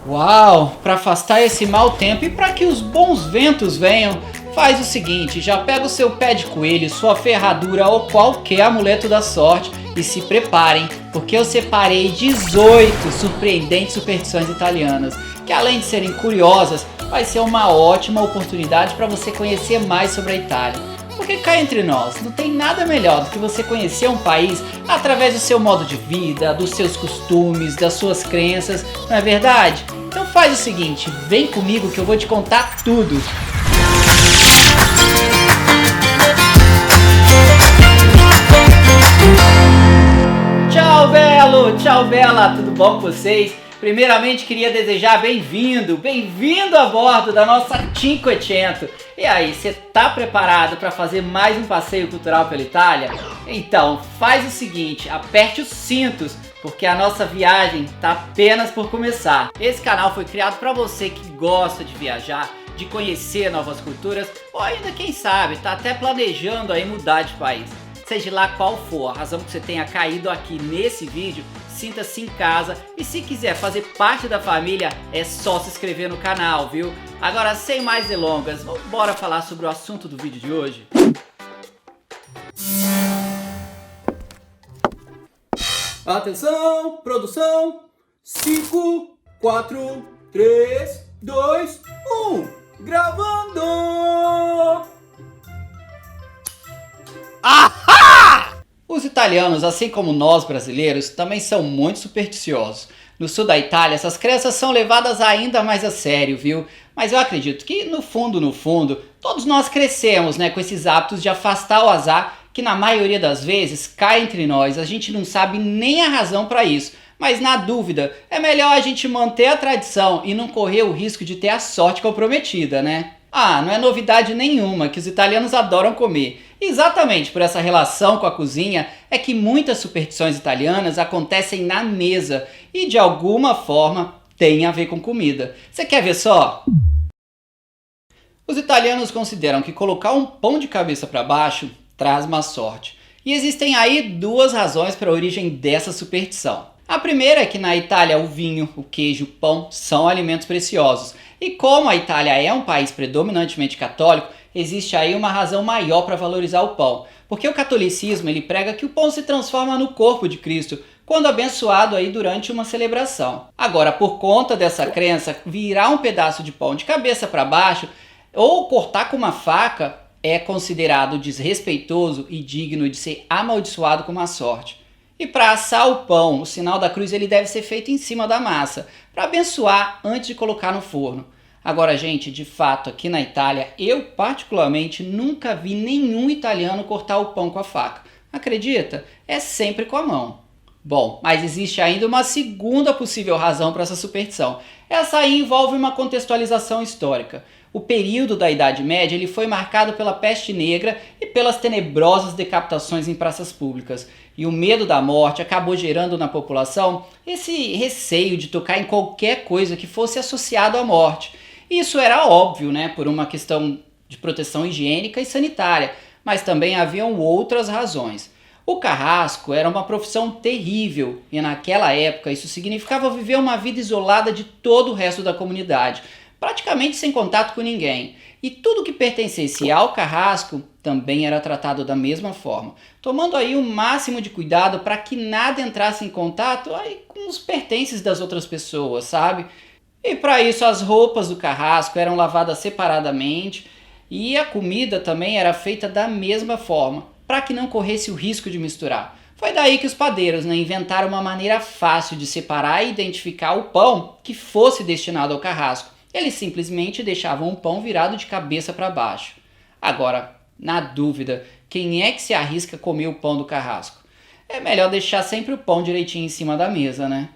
Uau! Para afastar esse mau tempo e para que os bons ventos venham, faz o seguinte, já pega o seu pé de coelho, sua ferradura ou qualquer amuleto da sorte e se preparem, porque eu separei 18 surpreendentes superstições italianas, que além de serem curiosas, vai ser uma ótima oportunidade para você conhecer mais sobre a Itália. Porque cá entre nós, não tem nada melhor do que você conhecer um país através do seu modo de vida, dos seus costumes, das suas crenças, não é verdade? Então faz o seguinte, vem comigo que eu vou te contar tudo. Tchau, Belo! Tchau, Bela! Tudo bom com vocês? Primeiramente queria desejar bem-vindo a bordo da nossa Cinquecento. E aí, você tá preparado para fazer mais um passeio cultural pela Itália? Então, faz o seguinte, aperte os cintos, porque a nossa viagem tá apenas por começar. Esse canal foi criado para você que gosta de viajar, de conhecer novas culturas, ou ainda, quem sabe, tá até planejando aí mudar de país. Seja lá qual for a razão que você tenha caído aqui nesse vídeo, sinta-se em casa e se quiser fazer parte da família é só se inscrever no canal, viu? Agora, sem mais delongas, bora falar sobre o assunto do vídeo de hoje? Atenção, produção, 5, 4, 3, 2, 1, gravando! Os italianos, assim como nós brasileiros, também são muito supersticiosos. No sul da Itália, essas crenças são levadas ainda mais a sério, viu? Mas eu acredito que, no fundo, todos nós crescemos, né, com esses hábitos de afastar o azar, que na maioria das vezes cai entre nós, a gente não sabe nem a razão para isso. Mas na dúvida, é melhor a gente manter a tradição e não correr o risco de ter a sorte comprometida, né? Ah, não é novidade nenhuma que os italianos adoram comer. Exatamente por essa relação com a cozinha é que muitas superstições italianas acontecem na mesa e de alguma forma tem a ver com comida. Você quer ver só? Os italianos consideram que colocar um pão de cabeça para baixo traz má sorte. E existem aí duas razões para a origem dessa superstição. A primeira é que na Itália o vinho, o queijo, o pão são alimentos preciosos. E como a Itália é um país predominantemente católico, existe aí uma razão maior para valorizar o pão. Porque o catolicismo ele prega que o pão se transforma no corpo de Cristo quando abençoado aí durante uma celebração. Agora, por conta dessa crença, virar um pedaço de pão de cabeça para baixo ou cortar com uma faca é considerado desrespeitoso e digno de ser amaldiçoado com má sorte. E para assar o pão, o sinal da cruz ele deve ser feito em cima da massa, para abençoar antes de colocar no forno. Agora, gente, de fato, aqui na Itália, eu particularmente nunca vi nenhum italiano cortar o pão com a faca. Acredita? É sempre com a mão. Bom, mas existe ainda uma segunda possível razão para essa superstição. Essa aí envolve uma contextualização histórica. O período da Idade Média ele foi marcado pela peste negra e pelas tenebrosas decapitações em praças públicas. E o medo da morte acabou gerando na população esse receio de tocar em qualquer coisa que fosse associado à morte. Isso era óbvio, né, por uma questão de proteção higiênica e sanitária, mas também haviam outras razões. O carrasco era uma profissão terrível e naquela época isso significava viver uma vida isolada de todo o resto da comunidade, praticamente sem contato com ninguém. E tudo que pertencesse ao carrasco também era tratado da mesma forma, tomando aí o máximo de cuidado para que nada entrasse em contato aí com os pertences das outras pessoas, sabe? E para isso as roupas do carrasco eram lavadas separadamente e a comida também era feita da mesma forma, para que não corresse o risco de misturar. Foi daí que os padeiros inventaram uma maneira fácil de separar e identificar o pão que fosse destinado ao carrasco. Eles simplesmente deixavam o pão virado de cabeça para baixo. Agora, na dúvida, quem é que se arrisca a comer o pão do carrasco? É melhor deixar sempre o pão direitinho em cima da mesa, né?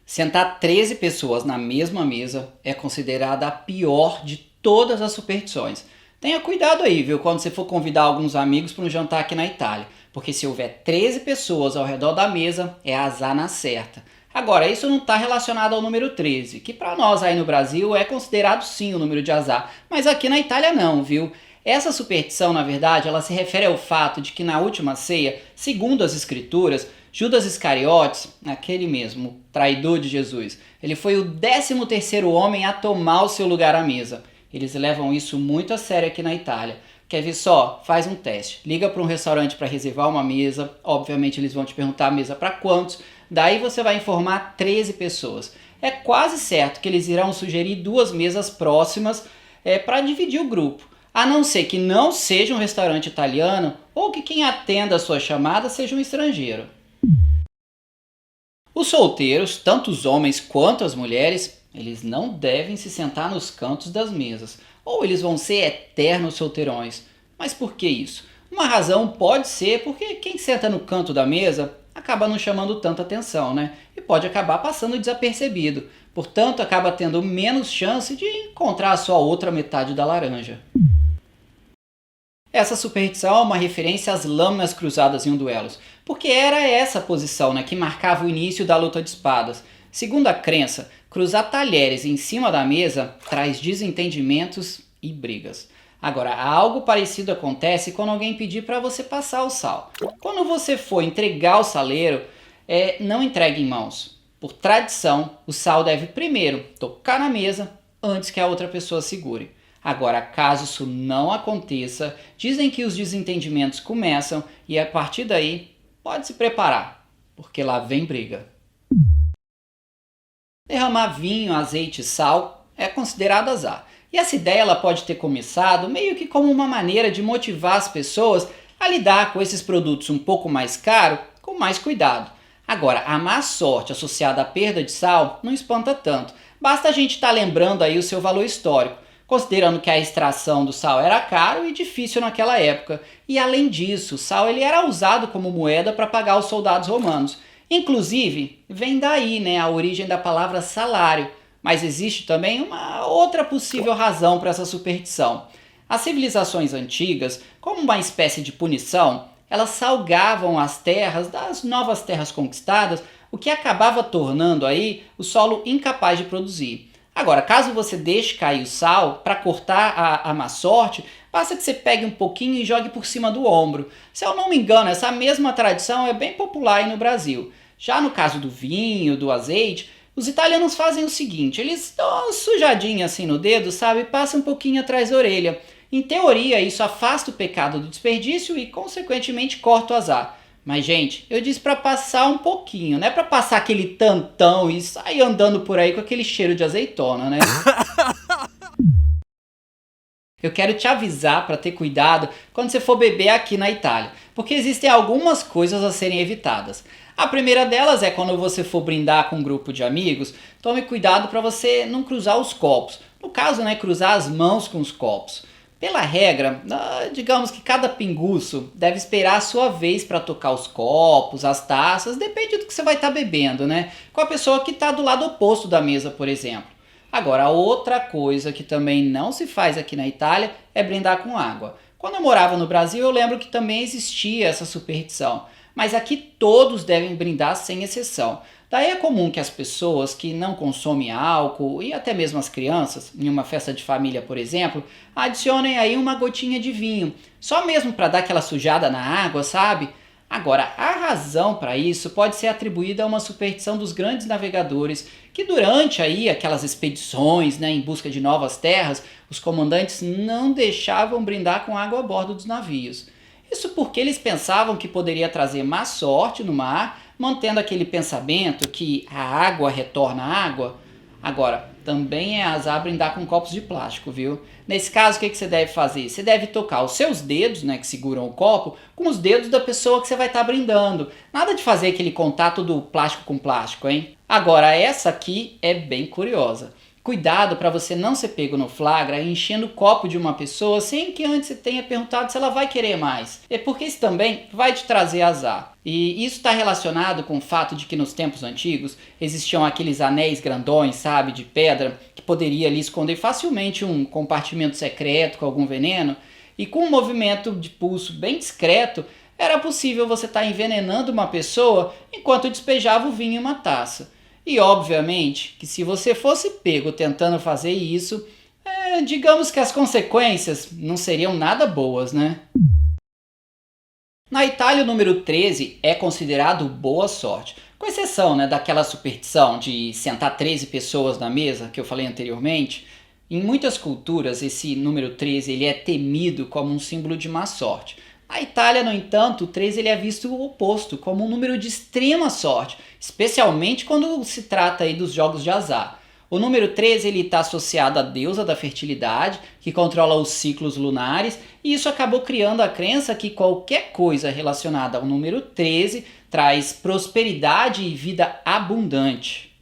Sentar 13 pessoas na mesma mesa é considerada a pior de todas as superstições. Tenha cuidado aí, viu, quando você for convidar alguns amigos para um jantar aqui na Itália, porque se houver 13 pessoas ao redor da mesa, é azar na certa. Agora, isso não está relacionado ao número 13, que para nós aí no Brasil é considerado sim o número de azar, mas aqui na Itália não, viu? Essa superstição, na verdade, ela se refere ao fato de que na última ceia, segundo as escrituras, Judas Iscariotes, aquele mesmo, traidor de Jesus, ele foi o 13º homem a tomar o seu lugar à mesa. Eles levam isso muito a sério aqui na Itália. Quer ver só? Faz um teste. Liga para um restaurante para reservar uma mesa. Obviamente eles vão te perguntar a mesa para quantos. Daí você vai informar 13 pessoas. É quase certo que eles irão sugerir 2 mesas próximas para dividir o grupo. A não ser que não seja um restaurante italiano ou que quem atenda a sua chamada seja um estrangeiro. Os solteiros, tanto os homens quanto as mulheres, eles não devem se sentar nos cantos das mesas, ou eles vão ser eternos solteirões. Mas por que isso? Uma razão pode ser porque quem senta no canto da mesa acaba não chamando tanta atenção, né? E pode acabar passando desapercebido. Portanto, acaba tendo menos chance de encontrar a sua outra metade da laranja. Essa superstição é uma referência às lâminas cruzadas em um duelo, porque era essa posição, né, que marcava o início da luta de espadas. Segundo a crença, cruzar talheres em cima da mesa traz desentendimentos e brigas. Agora, algo parecido acontece quando alguém pedir para você passar o sal. Quando você for entregar o saleiro, não entregue em mãos. Por tradição, o sal deve primeiro tocar na mesa antes que a outra pessoa segure. Agora, caso isso não aconteça, dizem que os desentendimentos começam e a partir daí pode se preparar, porque lá vem briga. Derramar vinho, azeite e sal é considerado azar. E essa ideia ela pode ter começado meio que como uma maneira de motivar as pessoas a lidar com esses produtos um pouco mais caros com mais cuidado. Agora, a má sorte associada à perda de sal não espanta tanto. Basta a gente estar lembrando aí o seu valor histórico, considerando que a extração do sal era caro e difícil naquela época. E além disso, o sal ele era usado como moeda para pagar os soldados romanos. Inclusive, vem daí, né, a origem da palavra salário. Mas existe também uma outra possível razão para essa superstição. As civilizações antigas, como uma espécie de punição, elas salgavam as terras das novas terras conquistadas, o que acabava tornando aí o solo incapaz de produzir. Agora, caso você deixe cair o sal para cortar a má sorte, basta que você pegue um pouquinho e jogue por cima do ombro. Se eu não me engano, essa mesma tradição é bem popular aí no Brasil. Já no caso do vinho, do azeite, os italianos fazem o seguinte, eles dão uma sujadinha assim no dedo, sabe, e passam um pouquinho atrás da orelha. Em teoria, isso afasta o pecado do desperdício e, consequentemente, corta o azar. Mas, gente, eu disse pra passar um pouquinho, não é pra passar aquele tantão e sair andando por aí com aquele cheiro de azeitona, né? Eu quero te avisar para ter cuidado quando você for beber aqui na Itália, porque existem algumas coisas a serem evitadas. A primeira delas é quando você for brindar com um grupo de amigos, tome cuidado para você não cruzar os copos. No caso, né, cruzar as mãos com os copos. Pela regra, digamos que cada pinguço deve esperar a sua vez para tocar os copos, as taças, depende do que você vai estar bebendo, né? Com a pessoa que está do lado oposto da mesa, por exemplo. Agora, outra coisa que também não se faz aqui na Itália é brindar com água. Quando eu morava no Brasil, eu lembro que também existia essa superstição. Mas aqui todos devem brindar sem exceção. Daí é comum que as pessoas que não consomem álcool e até mesmo as crianças, em uma festa de família, por exemplo, adicionem aí uma gotinha de vinho, só mesmo para dar aquela sujada na água, sabe? Agora, a razão para isso pode ser atribuída a uma superstição dos grandes navegadores, que durante aí aquelas expedições, né, em busca de novas terras, os comandantes não deixavam brindar com água a bordo dos navios. Isso porque eles pensavam que poderia trazer má sorte no mar, mantendo aquele pensamento que a água retorna à água. Agora, também é azar brindar com copos de plástico, viu? Nesse caso, o que você deve fazer? Você deve tocar os seus dedos, né, que seguram o copo, com os dedos da pessoa que você vai estar brindando. Nada de fazer aquele contato do plástico com plástico, hein? Agora, essa aqui é bem curiosa. Cuidado para você não ser pego no flagra enchendo o copo de uma pessoa sem que antes você tenha perguntado se ela vai querer mais. É porque isso também vai te trazer azar. E isso está relacionado com o fato de que nos tempos antigos existiam aqueles anéis grandões, sabe, de pedra, que poderia ali esconder facilmente um compartimento secreto com algum veneno. E com um movimento de pulso bem discreto, era possível você estar envenenando uma pessoa enquanto despejava o vinho em uma taça. E obviamente que se você fosse pego tentando fazer isso, digamos que as consequências não seriam nada boas, né? Na Itália, o número 13 é considerado boa sorte, com exceção, né, daquela superstição de sentar 13 pessoas na mesa que eu falei anteriormente. Em muitas culturas, esse número 13 ele é temido como um símbolo de má sorte. Na Itália, no entanto, o 13 ele é visto o oposto, como um número de extrema sorte, especialmente quando se trata aí dos jogos de azar. O número 13 está associado à deusa da fertilidade, que controla os ciclos lunares, e isso acabou criando a crença que qualquer coisa relacionada ao número 13 traz prosperidade e vida abundante.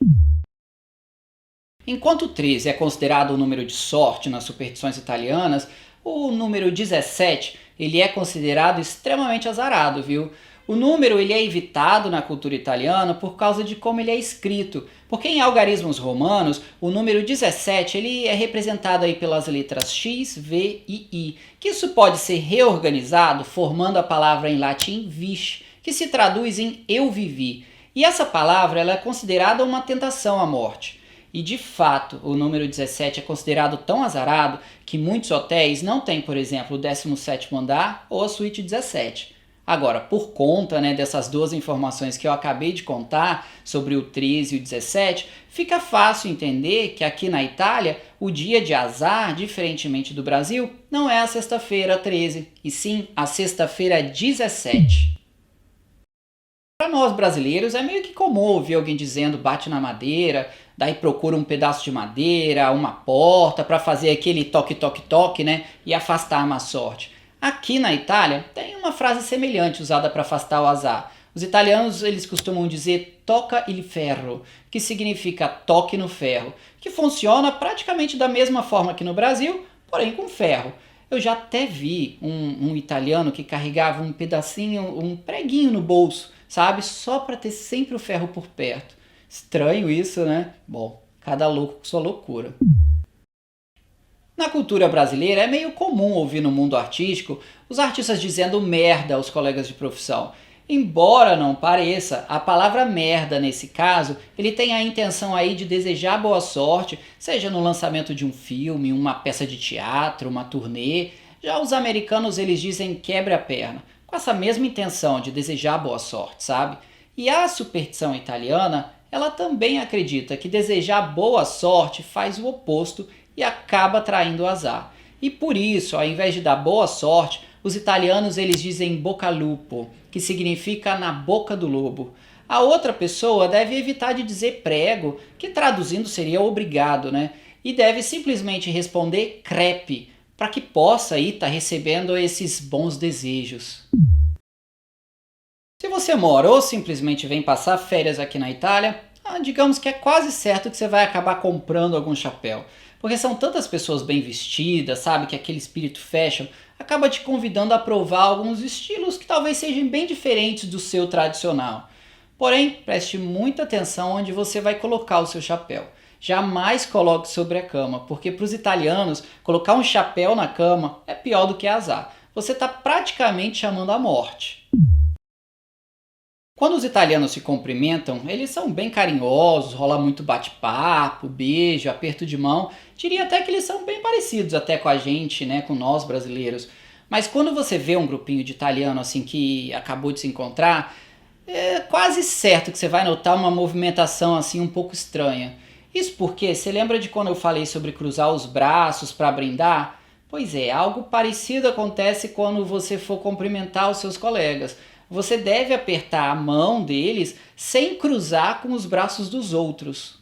Enquanto o 13 é considerado um número de sorte nas superstições italianas, o número 17 ele é considerado extremamente azarado, viu? O número ele é evitado na cultura italiana por causa de como ele é escrito, porque em algarismos romanos, o número 17 ele é representado aí pelas letras X, V e I, que isso pode ser reorganizado formando a palavra em latim vis, que se traduz em eu vivi. E essa palavra ela é considerada uma tentação à morte. E de fato, o número 17 é considerado tão azarado que muitos hotéis não têm, por exemplo, o 17º andar ou a suíte 17. Agora, por conta, né, dessas duas informações que eu acabei de contar sobre o 13 e o 17, fica fácil entender que aqui na Itália o dia de azar, diferentemente do Brasil, não é a sexta-feira 13, e sim a sexta-feira 17. Para nós brasileiros é meio que comum ouvir alguém dizendo bate na madeira, daí procura um pedaço de madeira, uma porta para fazer aquele toque-toque-toque, né, e afastar a má sorte. Aqui na Itália tem uma frase semelhante usada para afastar o azar. Os italianos eles costumam dizer tocca il ferro, que significa toque no ferro, que funciona praticamente da mesma forma que no Brasil, porém com ferro. Eu já até vi um italiano que carregava um pedacinho, um preguinho no bolso, sabe? Só para ter sempre o ferro por perto. Estranho isso, né? Bom, cada louco com sua loucura. Na cultura brasileira é meio comum ouvir no mundo artístico os artistas dizendo merda aos colegas de profissão. Embora não pareça, a palavra merda nesse caso, ele tem a intenção aí de desejar boa sorte, seja no lançamento de um filme, uma peça de teatro, uma turnê. Já os americanos eles dizem quebre a perna, com essa mesma intenção de desejar boa sorte, sabe? E a superstição italiana, ela também acredita que desejar boa sorte faz o oposto e acaba atraindo o azar. E por isso, ao invés de dar boa sorte, os italianos eles dizem bocca lupo, que significa na boca do lobo. A outra pessoa deve evitar de dizer prego, que traduzindo seria obrigado, né? E deve simplesmente responder crepe, para que possa aí estar recebendo esses bons desejos. Se você mora ou simplesmente vem passar férias aqui na Itália, digamos que é quase certo que você vai acabar comprando algum chapéu. Porque são tantas pessoas bem vestidas, sabe, que aquele espírito fashion acaba te convidando a provar alguns estilos que talvez sejam bem diferentes do seu tradicional. Porém, preste muita atenção onde você vai colocar o seu chapéu. Jamais coloque sobre a cama, porque para os italianos, colocar um chapéu na cama é pior do que azar. Você está praticamente chamando a morte. Quando os italianos se cumprimentam, eles são bem carinhosos, rola muito bate-papo, beijo, aperto de mão. Diria até que eles são bem parecidos até com a gente, né, com nós brasileiros. Mas quando você vê um grupinho de italiano assim que acabou de se encontrar, é quase certo que você vai notar uma movimentação assim um pouco estranha. Isso porque, você lembra de quando eu falei sobre cruzar os braços para brindar? Pois é, algo parecido acontece quando você for cumprimentar os seus colegas. Você deve apertar a mão deles sem cruzar com os braços dos outros.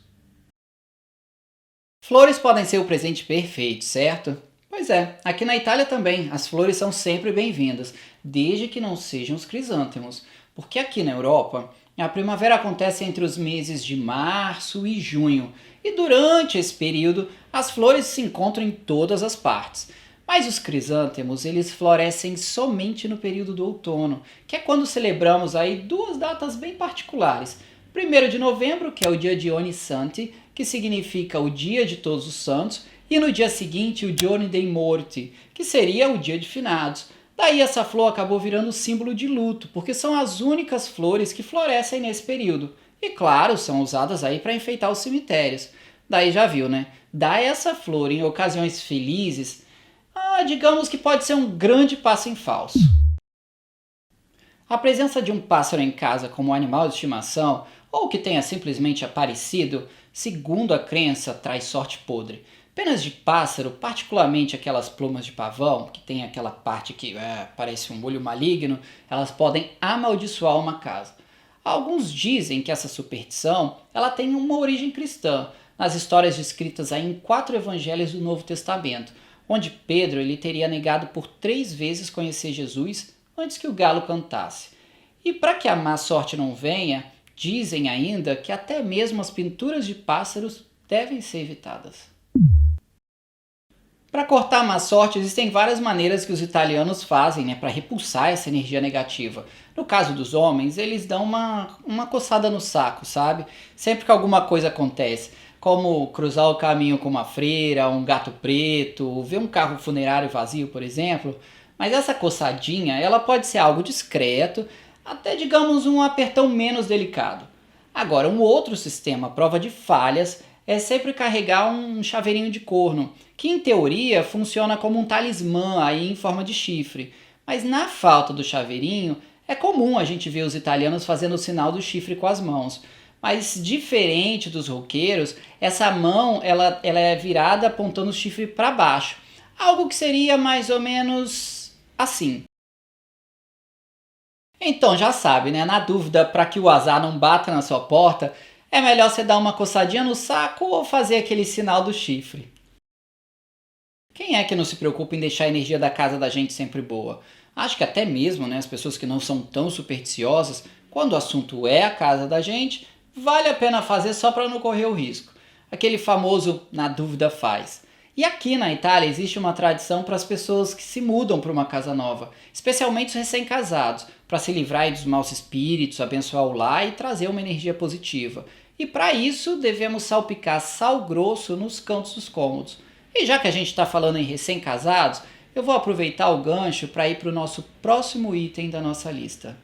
Flores podem ser o presente perfeito, certo? Pois é, aqui na Itália também, as flores são sempre bem-vindas, desde que não sejam os crisântemos. Porque aqui na Europa, a primavera acontece entre os meses de março e junho, e durante esse período, as flores se encontram em todas as partes. Mas os crisântemos, eles florescem somente no período do outono, que é quando celebramos aí duas datas bem particulares. 1º de novembro, que é o dia de Ognissanti, que significa o dia de todos os santos, e no dia seguinte o Giorno dei Morti, que seria o dia de finados. Daí essa flor acabou virando símbolo de luto, porque são as únicas flores que florescem nesse período. E claro, são usadas aí para enfeitar os cemitérios. Daí já viu, né? Dar essa flor em ocasiões felizes, digamos que pode ser um grande passo em falso. A presença de um pássaro em casa como animal de estimação, ou que tenha simplesmente aparecido, segundo a crença, traz sorte podre. Penas de pássaro, particularmente aquelas plumas de pavão, que tem aquela parte que parece um olho maligno, elas podem amaldiçoar uma casa. Alguns dizem que essa superstição ela tem uma origem cristã, nas histórias descritas aí em 4 evangelhos do Novo Testamento, onde Pedro ele teria negado por 3 vezes conhecer Jesus antes que o galo cantasse. E para que a má sorte não venha, dizem ainda que até mesmo as pinturas de pássaros devem ser evitadas. Para cortar a má sorte, existem várias maneiras que os italianos fazem para repulsar essa energia negativa. No caso dos homens, eles dão uma coçada no saco, sabe? Sempre que alguma coisa acontece, como cruzar o caminho com uma freira, um gato preto, ver um carro funerário vazio, por exemplo. Mas essa coçadinha, ela pode ser algo discreto, até digamos um apertão menos delicado. Agora, um outro sistema à prova de falhas é sempre carregar um chaveirinho de corno, que em teoria funciona como um talismã aí em forma de chifre. Mas na falta do chaveirinho, é comum a gente ver os italianos fazendo o sinal do chifre com as mãos. Mas diferente dos roqueiros, essa mão ela é virada apontando o chifre para baixo. Algo que seria mais ou menos assim. Então já sabe, né? Na dúvida, para que o azar não bata na sua porta, é melhor você dar uma coçadinha no saco ou fazer aquele sinal do chifre. Quem é que não se preocupa em deixar a energia da casa da gente sempre boa? Acho que até mesmo, né, as pessoas que não são tão supersticiosas, quando o assunto é a casa da gente, vale a pena fazer só para não correr o risco. Aquele famoso na dúvida faz. E aqui na Itália existe uma tradição para as pessoas que se mudam para uma casa nova, especialmente os recém-casados, para se livrar dos maus espíritos, abençoar o lar e trazer uma energia positiva. E para isso devemos salpicar sal grosso nos cantos dos cômodos. E já que a gente está falando em recém-casados, eu vou aproveitar o gancho para ir para o nosso próximo item da nossa lista.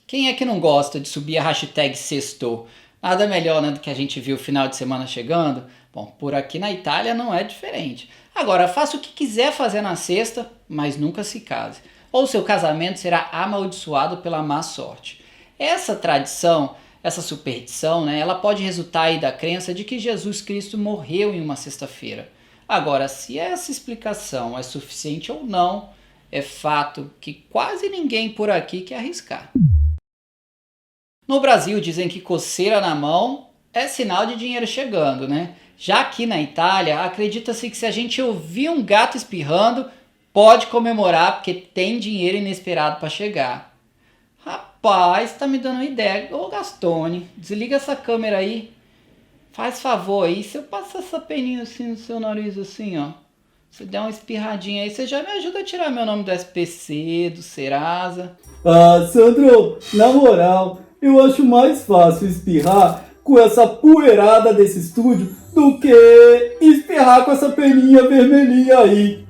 Quem é que não gosta de subir a hashtag sextou? Nada melhor, né, do que a gente viu o final de semana chegando? Bom, por aqui na Itália não é diferente. Agora, faça o que quiser fazer na sexta, mas nunca se case. Ou seu casamento será amaldiçoado pela má sorte. Essa tradição, essa superstição, né, ela pode resultar aí da crença de que Jesus Cristo morreu em uma sexta-feira. Agora, se essa explicação é suficiente ou não, é fato que quase ninguém por aqui quer arriscar. No Brasil dizem que coceira na mão é sinal de dinheiro chegando, né? Já aqui na Itália, acredita-se que se a gente ouvir um gato espirrando, pode comemorar porque tem dinheiro inesperado para chegar. Rapaz, tá me dando uma ideia. Ô Gastone, desliga essa câmera aí. Faz favor aí, se eu passar essa peninha assim no seu nariz assim, ó. Se der uma espirradinha aí, você já me ajuda a tirar meu nome do SPC, do Serasa. Ah, Sandro, na moral, eu acho mais fácil espirrar com essa poeirada desse estúdio do que espirrar com essa peninha vermelhinha aí.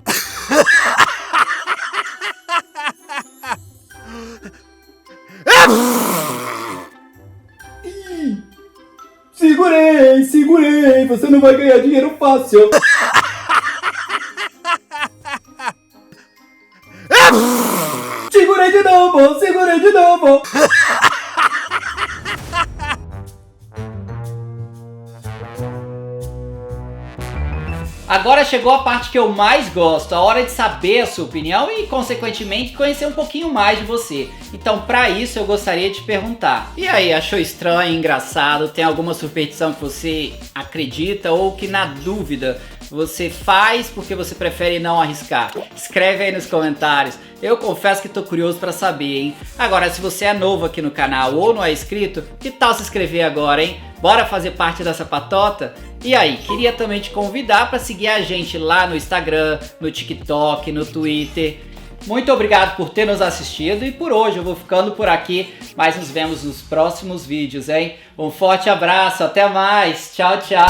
Ih, segurei, você não vai ganhar dinheiro fácil. Segurei de novo. Agora chegou a parte que eu mais gosto, a hora de saber a sua opinião e, consequentemente, conhecer um pouquinho mais de você. Então, para isso, eu gostaria de te perguntar. E aí, achou estranho, engraçado? Tem alguma superstição que você acredita ou que, na dúvida, você faz porque você prefere não arriscar? Escreve aí nos comentários. Eu confesso que tô curioso para saber, hein? Agora, se você é novo aqui no canal ou não é inscrito, que tal se inscrever agora, hein? Bora fazer parte dessa patota? E aí, queria também te convidar para seguir a gente lá no Instagram, no TikTok, no Twitter. Muito obrigado por ter nos assistido e por hoje eu vou ficando por aqui, mas nos vemos nos próximos vídeos, hein? Um forte abraço, até mais, tchau, tchau!